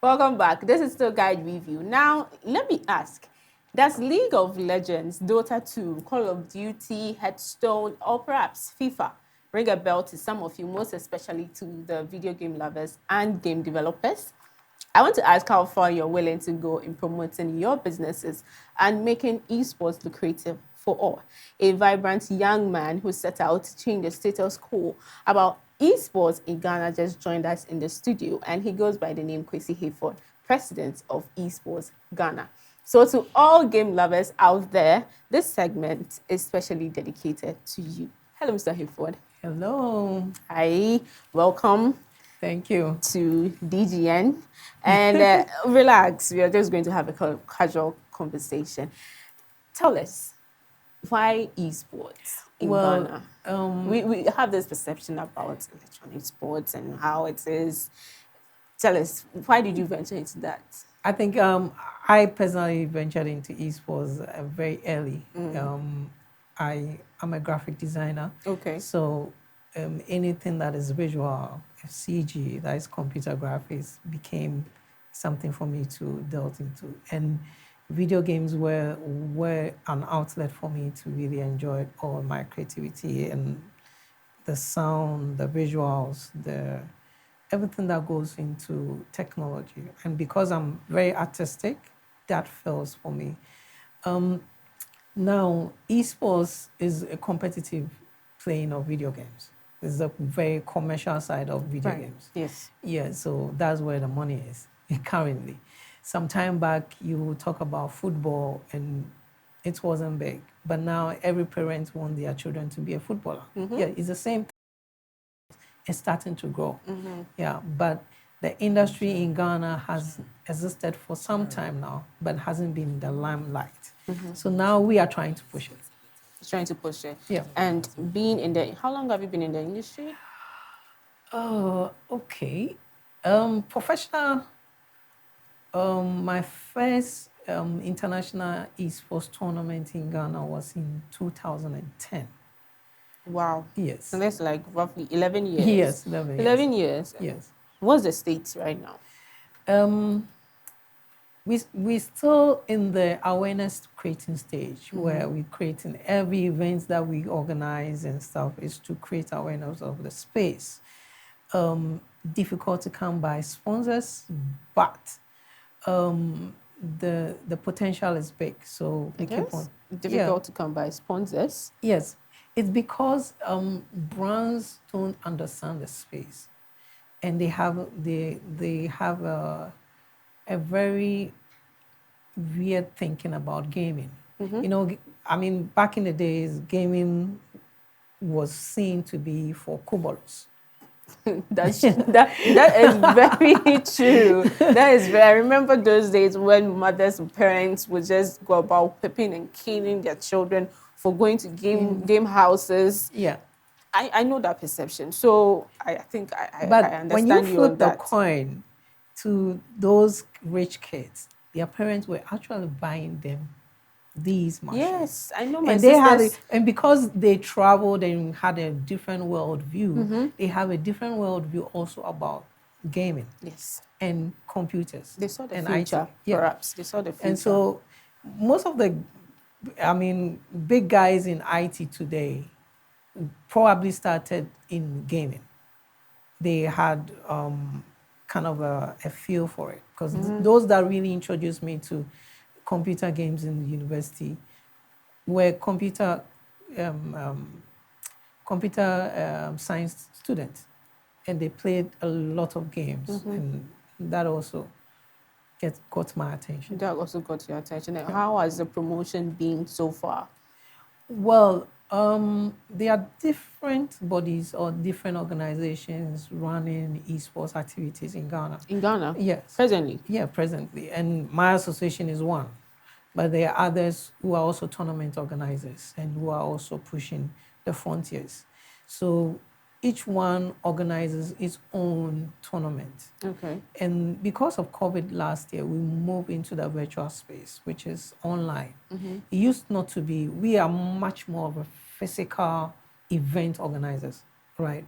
Welcome back. This is still Guide Review. Now, let me ask, does League of Legends, Dota 2, Call of Duty, Hearthstone, or perhaps FIFA ring a bell to some of you, most especially to the video game lovers and game developers? I want to ask how far you're willing to go in promoting your businesses and making esports lucrative for all. A vibrant young man who set out to change the status quo about esports in Ghana just joined us in the studio, and he goes by the name Kwesi Hayford, president of Esports Ghana. So to all game lovers out there, this segment is specially dedicated to you. Hello, Mr. Hayford. Hello. Hi, welcome. Thank you. To DGN. And relax, we are just going to have a casual conversation. Tell us, why esports in Ghana? We have this perception about electronic sports and how it is. Tell us, why did you venture into that? I think I personally ventured into esports very early. I am a graphic designer. Okay. So anything that is visual, CG, that is computer graphics, became something for me to delve into. And video games were an outlet for me to really enjoy all my creativity and the sound, the visuals, everything that goes into technology. And because I'm very artistic, that falls for me. Now, esports is a competitive playing of video games. It's a very commercial side of video games. Yes. Yeah, so that's where the money is currently. Some time back, you talk about football, and it wasn't big. But now every parent wants their children to be a footballer. Yeah, it's the same thing. It's starting to grow. Yeah, but the industry in Ghana has existed for some time now, but hasn't been in the limelight. So now we are trying to push it. Trying to push it. Yeah. And being in the, how long have you been in the industry? Okay. Professional, my first international esports tournament in Ghana was in 2010. Wow. Yes. So that's like roughly 11 years. Yes, 11 years. 11 years. Yes. What's the state right now? We're still in the awareness creating stage where we're creating every event that we organize and stuff is to create awareness of the space. Difficult to come by sponsors, but the potential is big. So we keep on. Difficult to come by sponsors? Yes. It's because brands don't understand the space. And they have a very weird thinking about gaming. You know, I mean, back in the days, gaming was seen to be for kubolos. that is very true. That is very. I remember those days when mothers and parents would just go about whipping and caning their children for going to game houses. Yeah. I know that perception. So I think I understand you on that. But when you flip the coin to those rich kids, their parents were actually buying them these machines. Yes, I know my and sisters. And because they traveled and had a different world view, they have a different world view also about gaming. Yes. And computers. They saw the future, perhaps. They saw the future. And so most of the, big guys in IT today probably started in gaming. They had kind of a feel for it, because those that really introduced me to computer games in the university were computer science students, and they played a lot of games, and that also got my attention. That also got your attention. And how has the promotion been so far? Well, there are different bodies or different organizations running esports activities in Ghana. In Ghana? Yes. Presently? Yeah, presently. And my association is one. But there are others who are also tournament organizers and who are also pushing the frontiers. So each one organizes its own tournament. Okay. And because of COVID last year, we moved into the virtual space, which is online. It used not to be. We are much more of a physical event organizers, right?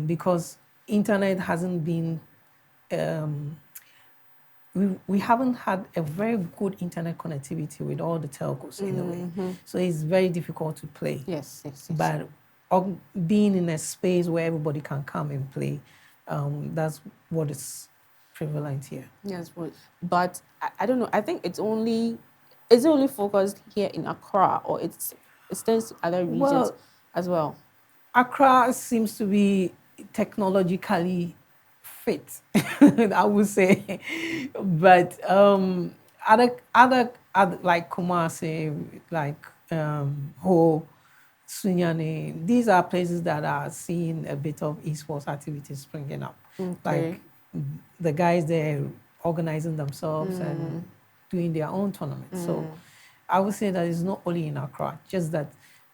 Because internet hasn't been we haven't had a very good internet connectivity with all the telcos in a way. So it's very difficult to play. Yes, yes, yes. But being in a space where everybody can come and play, that's what is prevalent here. Yes, but I don't know. I think it's only focused here in Accra, or it extends to other regions Well, as well. Accra seems to be technologically fit, I would say, but other like Kumasi, like Ho, Sunyani, these are places that are seeing a bit of esports activities springing up. Okay. Like the guys there organizing themselves and doing their own tournaments. So I would say that it's not only in Accra, just that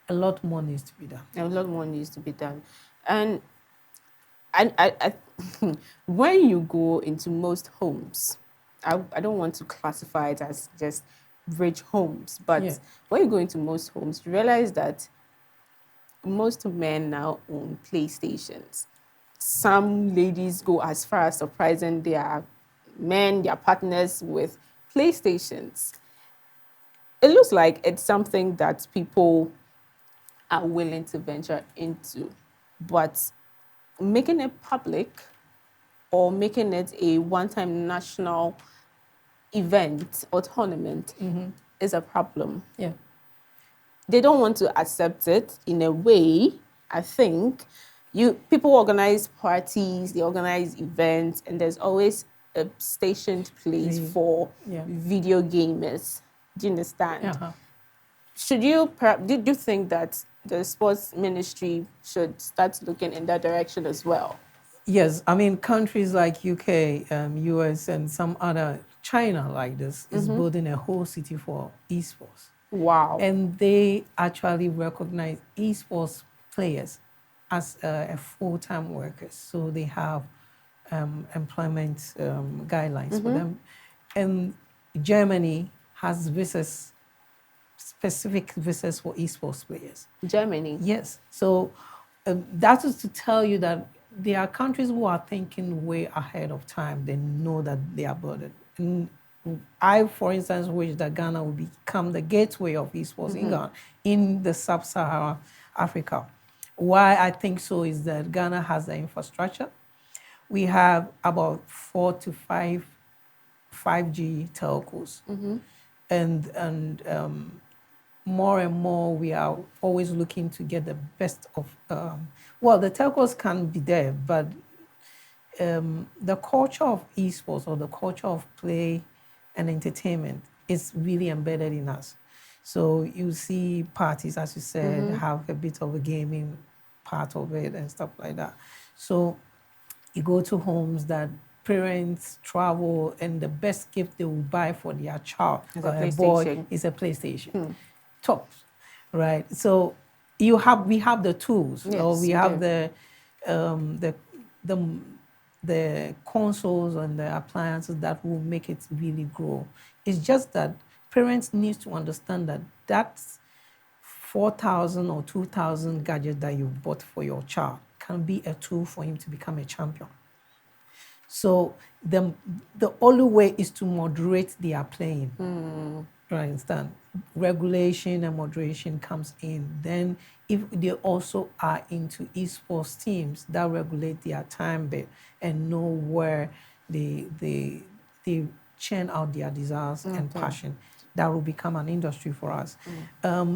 a lot more needs to be done. A lot more needs to be done. And I when you go into most homes, I don't want to classify it as just rich homes, but Yeah. when you go into most homes, you realize that most men now own PlayStations. Some ladies go as far as surprising their men, their partners with PlayStations. It looks like it's something that people are willing to venture into, but making it public or making it a one-time national event or tournament is a problem. Yeah. They don't want to accept it in a way. I think people organize parties, they organize events, and there's always a stationed place for video gamers. Do you understand? Uh-huh. Should do you think that the sports ministry should start looking in that direction as well? Yes, I mean countries like UK, US, and some other China like this is building a whole city for esports. Wow. And they actually recognize esports players as a full-time workers. So they have employment guidelines for them. And Germany has visas, specific visas for esports players. Germany. Yes. So that is to tell you that there are countries who are thinking way ahead of time. They know that they are burdened. And I, for instance, wish that Ghana would become the gateway of esports in Ghana, in the sub-Saharan Africa. Why I think so is that Ghana has the infrastructure. We have about 4 to 5G telcos, and more and more we are always looking to get the best of. Well, the telcos can be there, but the culture of esports or the culture of play and entertainment is really embedded in us. So you see parties, as you said, have a bit of a gaming part of it and stuff like that. So you go to homes that parents travel and the best gift they will buy for their child or a boy is a PlayStation. Top, right? So we have the tools, yes, or we have the consoles and the appliances that will make it really grow. It's just that parents need to understand that that's 4,000 or 2,000 gadgets that you bought for your child can be a tool for him to become a champion. So the only way is to moderate their playing. You understand? Regulation and moderation comes in. Then if they also are into esports teams that regulate their time bit and know where they churn out their desires and passion, that will become an industry for us.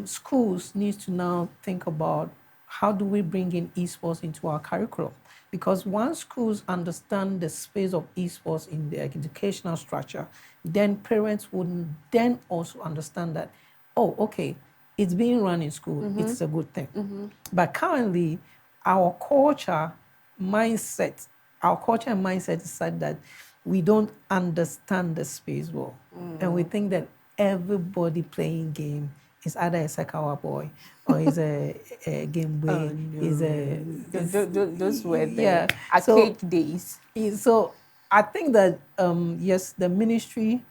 Schools need to now think about how do we bring in esports into our curriculum? Because once schools understand the space of esports in their educational structure, then parents would then also understand that, oh, okay, it's being run in school, it's a good thing. But currently, our culture and mindset is such that we don't understand the space well. And we think that everybody playing game is either a Sakawa boy or is a Game Boy. Those were the arcade days. So I think that yes, the Ministry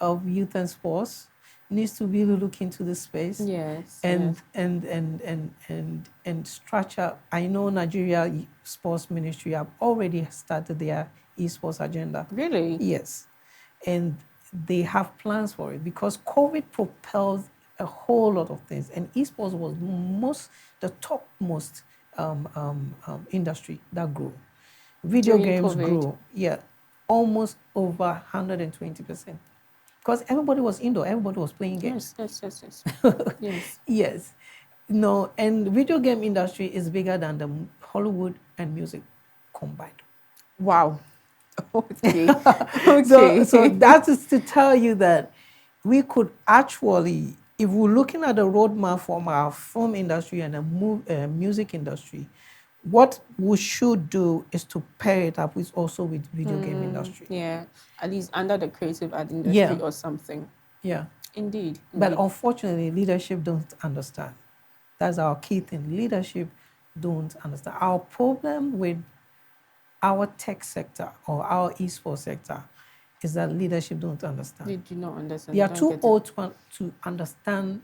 of Youth and Sports needs to really look into the space. Yes. And structure. I know Nigeria Sports Ministry have already started their esports agenda. Really? Yes. and they have plans for it because COVID propelled a whole lot of things, and esports was the topmost industry that grew. Video During games COVID. grew, yeah, almost over 120%. Because everybody was indoor, everybody was playing games. Yes. Yes. Yes. No, and video game industry is bigger than the Hollywood and music combined. Wow. Okay. So Okay. that is to tell you that we could actually, if we're looking at the roadmap from our film industry and the music industry, what we should do is to pair it up with also with video game industry. Yeah. At least under the creative art industry Yeah, or something. yeah. Indeed. But Indeed. unfortunately, leadership don't understand. That's our key thing. Leadership don't understand. Our problem with our tech sector or our esports sector is that leadership don't understand. They do not understand. They They are don't too get it. old to understand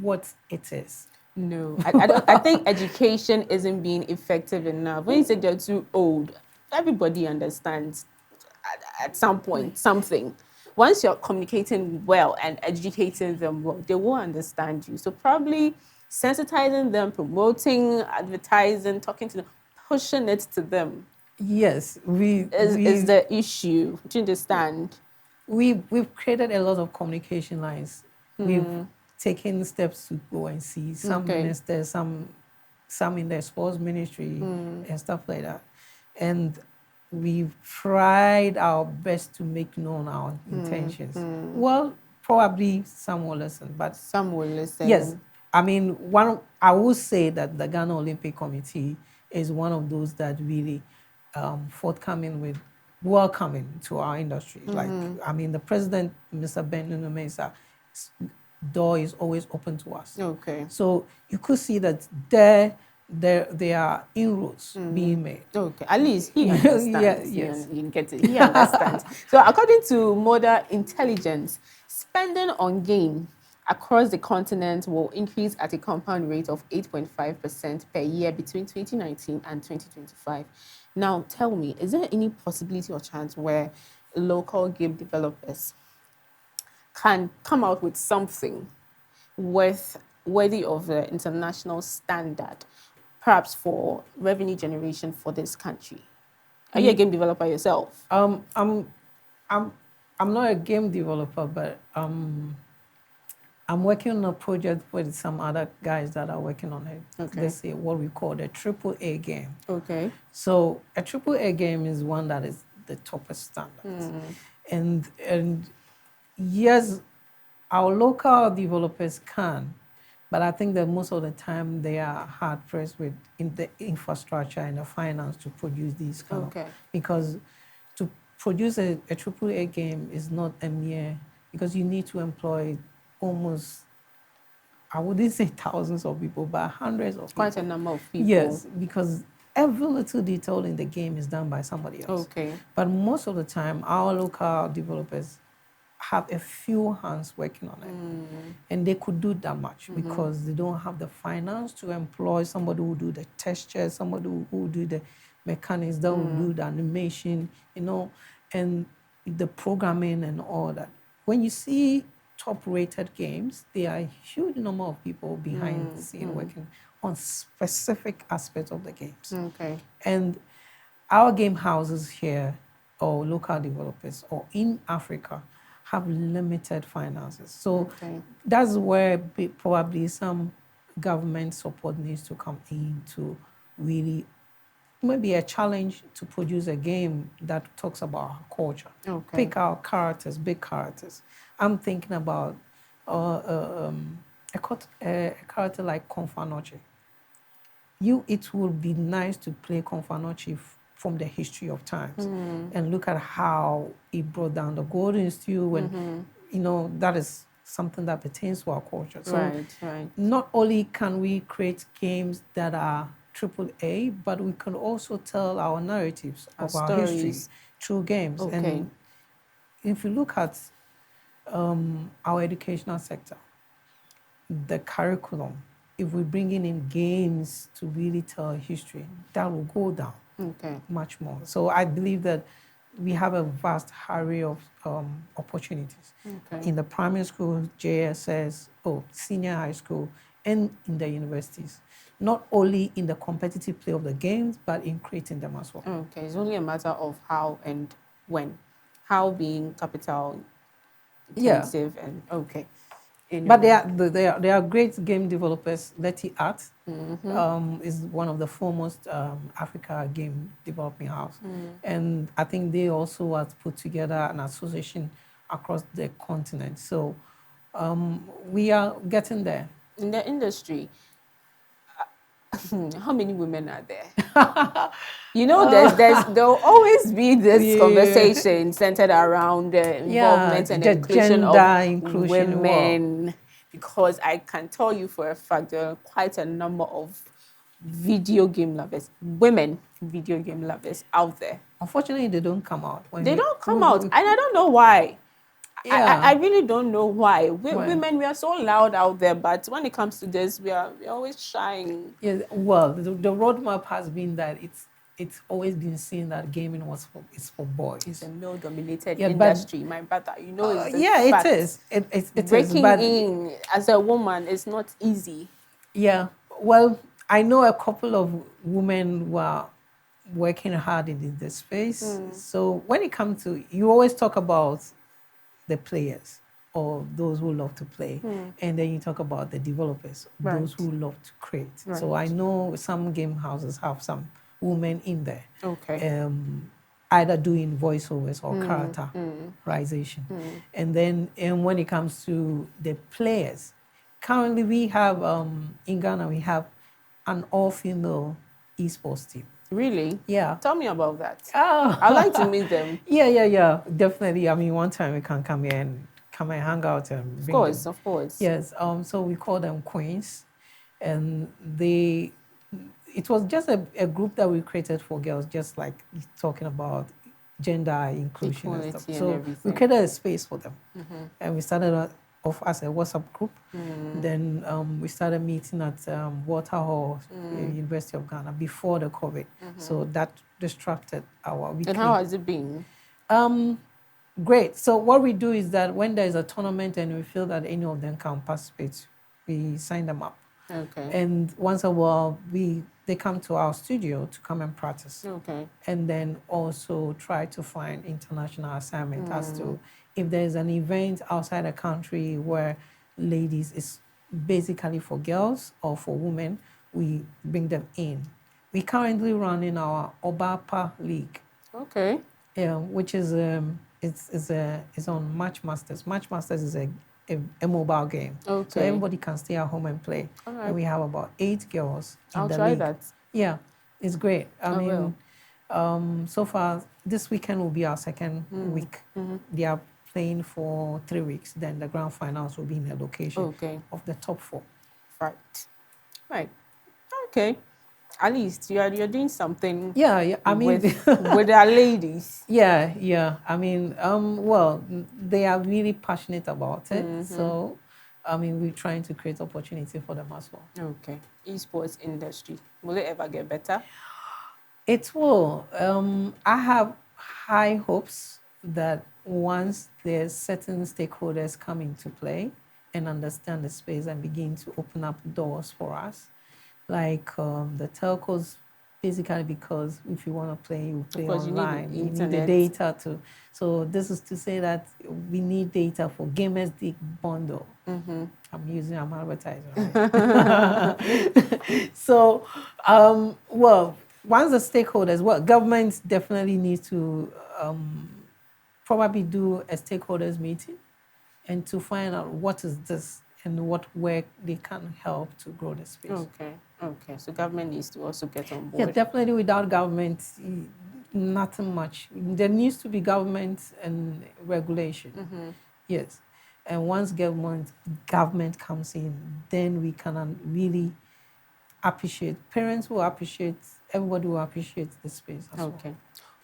what it is. No, I don't. I think education isn't being effective enough. When you say they're too old, everybody understands at some point something. Once you're communicating well and educating them well, they will understand you. So probably sensitizing them, promoting, advertising, talking to them, pushing it to them Yes, is the issue. Do you understand? we've created a lot of communication lines. We've taken steps to go and see some Okay. ministers, some in the sports ministry and stuff like that. And we've tried our best to make known our intentions. Well, probably some will listen, but Some will listen. yes, I mean, I would say that the Ghana Olympic Committee is one of those that really forthcoming with welcoming to our industry. Like, I mean, the president, Mr. Ben Nuno Mensah, door is always open to us. Okay. So you could see that there are inroads being made. Okay, at least he understands. Yes. You get it. He understands. So, according to Modern Intelligence, spending on game across the continent will increase at a compound rate of 8.5% per year between 2019 and 2025. Now, tell me, is there any possibility or chance where local game developers can come out with something worthy of the international standard, perhaps for revenue generation for this country? Are you a game developer yourself? I'm I'm not a game developer, but I'm working on a project with some other guys that are working on it. Okay. Let's say what we call the triple A game. Okay. So a triple A game is one that is the toppest standards. And yes, our local developers can, but I think that most of the time they are hard pressed with the infrastructure and the finance to produce these kind Okay. of, because to produce a triple A game is not a mere, because you need to employ almost, I wouldn't say thousands of people, but hundreds of people. Quite a number of people. Yes, because every little detail in the game is done by somebody else. Okay. But most of the time, our local developers have a few hands working on it. And they could do that much because they don't have the finance to employ somebody who do the textures, somebody who do the mechanics, that will do the animation, and the programming and all that. When you see top-rated games, there are a huge number of people behind the scene working on specific aspects of the games. Okay. And our game houses here, or local developers, or in Africa, have limited finances. So that's where probably some government support needs to come in to really, maybe a challenge to produce a game that talks about our culture. Okay. Pick our characters, big characters. I'm thinking about a character like Confanoche. It would be nice to play Confanoche from the history of times and look at how it brought down the golden stew, and that is something that pertains to our culture. So right. not only can we create games that are triple A, but we can also tell our narratives of our history through games. Okay. And if you look at our educational sector, the curriculum, if we bring in games to really tell history, that will go down much more. So I believe that we have a vast array of opportunities Okay. in the primary school, JSS, senior high school, and in the universities. Not only in the competitive play of the games, but in creating them as well. Okay. It's only a matter of how and when. How being capital Yeah, intensive and okay. but Anyway. they are great game developers. Letty Art Mm-hmm. is one of the foremost Africa game developing house, and I think they also have put together an association across the continent. So we are getting there. In the industry, how many women are there? You know, there'll always be this Yeah, conversation centered around the yeah, involvement and the inclusion of gender inclusion. Well, women, because I can tell you for a fact there are quite a number of video game lovers, women video game lovers out there. unfortunately, they don't come out when They don't come out, and I don't know why. I yeah. really don't know why. When Women, we are so loud out there, but when it comes to this, we're always shying. Yeah, well, the roadmap has been that it's always been seen that gaming is for It's boys. a male-dominated Yeah, but industry, my brother. You know, it's a yeah, it fact. is. It is. Breaking But in as a woman is not easy. yeah, well, I know a couple of women who are working hard in this space. So when it comes to, you always talk about the players or those who love to play, and then you talk about the developers, Right. those who love to create. So Right. I know some game houses have some women in there, Okay. either doing voiceovers or characterization. And then when it comes to the players, currently we have in Ghana we have an all-female esports team. Really? Yeah. Tell me about that. Oh. I'd like to meet them. Yeah, definitely. I mean, one time we can come here and come and hang out and Of bring course, them. of course. Yes. So we call them queens, and it was just a group that we created for girls, just like talking about gender inclusion and Equality stuff. and So we everything. created a space for them, and we started off as a WhatsApp group. Then we started meeting at Water Hall, University of Ghana, before the COVID. So that distracted our weekly. And how has it been? Great. So what we do is that when there's a tournament and we feel that any of them can participate, we sign them up. Okay. And once a while, they come to our studio to come and practice. Okay. And then also try to find international assignment as to if there's an event outside the country where ladies is basically for girls or for women, we bring them in. We currently run in our Obapa League. Okay. Yeah, which is it's on Match Masters. Match Masters is a mobile game. Okay. So everybody can stay at home and play. All right. And we have about 8 girls in I'll the try league. that. Yeah, it's great. I will. mean, so far this weekend will be our second week. They are playing for 3 weeks. Then the grand finals will be in a location of the top 4. Right. Okay. At least you're doing something. Yeah. I mean, with our ladies. Yeah. I mean, well, they are really passionate about it. So, I mean, we're trying to create opportunity for them as well. Okay. Esports industry. Will it ever get better? It will. I have high hopes that once there's certain stakeholders come into play and understand the space and begin to open up doors for us, like the telcos, basically because if you want to play, you play online. You need the data to. So this is to say that we need data for Gamers Dig bundle. I'm advertising. Right? So, well, once the stakeholders, government definitely needs to probably do a stakeholders meeting and to find out what is this and what work they can help to grow the space. Okay. So government needs to also get on board. Yeah, definitely. Without government, nothing much. There needs to be government and regulation. Yes, and once government comes in, then we can really appreciate. Parents will appreciate. Everybody will appreciate the space as well.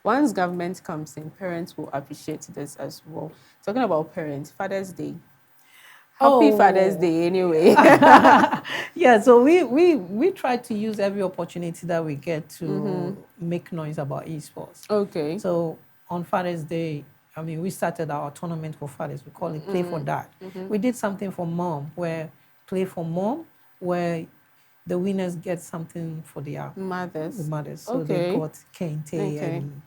Once government comes in, parents will appreciate this as well. Talking about parents, Father's Day. Happy Father's Day anyway. Yeah, so we try to use every opportunity that we get to make noise about esports. Okay. So on Father's Day, I mean, we started our tournament for fathers. We call it Play for Dad. We did something for mom, where Play for Mom, where the winners get something for the Mothers. mothers. So they Okay. got kente Okay. and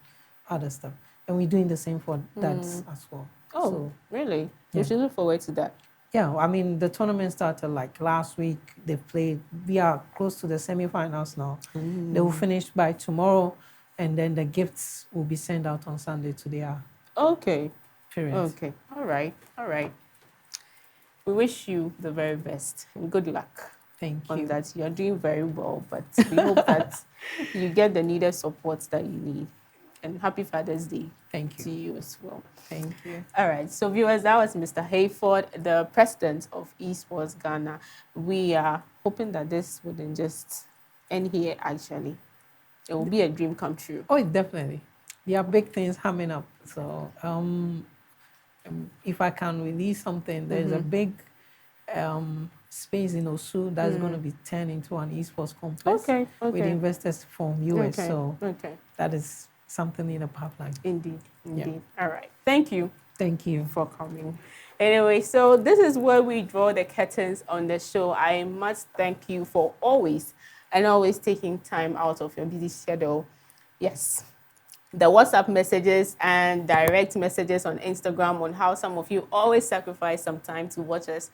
other stuff. And we're doing the same for dads as well. Oh, So, really? yeah. We should look forward to that. yeah, I mean, the tournament started like last week. They played, we are close to the semifinals now. They will finish by tomorrow, and then the gifts will be sent out on Sunday to their Okay. parents. Okay. All right. All right. We wish you the very best and good luck Thank on you. that. You're doing very well, but we hope that you get the needed support that you need. And happy Father's Day Thank to you. you as well. Thank you. All right, so viewers, that was Mr. Hayford, the president of Esports Ghana. We are hoping that this wouldn't just end here, actually. It will be a dream come true. Oh, definitely. There are big things coming up. So if I can release something, there's a big space in Osu that's going to be turned into an esports complex Okay, with okay. investors from US. Okay, So okay. that is something in the pipeline. Indeed, Yeah. indeed. All right, thank you Thank you. for coming. Anyway, so this is where we draw the curtains on the show. I must thank you for always taking time out of your busy schedule. Yes, the WhatsApp messages and direct messages on Instagram on how some of you always sacrifice some time to watch us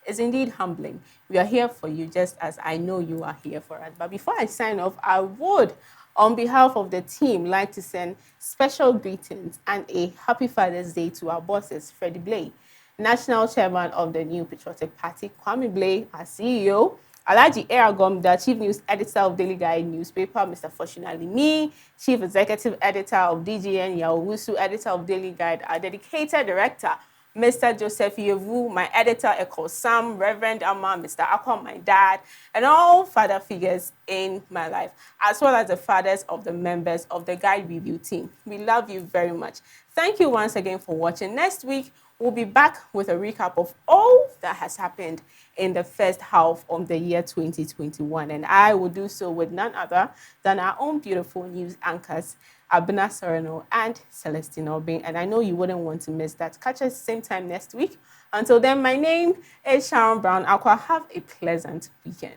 is indeed humbling. We are here for you just as I know you are here for us. But before I sign off, I would, on behalf of the team, like to send special greetings and a happy Father's Day to our bosses, Freddie Blay, National Chairman of the New Patriotic Party, Kwame Blay, our CEO, Alhaji Eragom, the Chief News Editor of Daily Guide newspaper, Mr. Fortuna Limi, Chief Executive Editor of DGN, Yawusu, Editor of Daily Guide, our dedicated Director, Mr. Joseph Yevu, my editor, Echo Sam, Reverend Amma, Mr. Acquah, my dad, and all father figures in my life, as well as the fathers of the members of the Guide Review team. We love you very much. Thank you once again for watching. Next week, we'll be back with a recap of all that has happened in the first half of the year 2021. And I will do so with none other than our own beautiful news anchors, Abena Sereno and Celestine Obing. And I know you wouldn't want to miss that. Catch us same time next week. Until then, my name is Sharon Acquah. Have a pleasant weekend.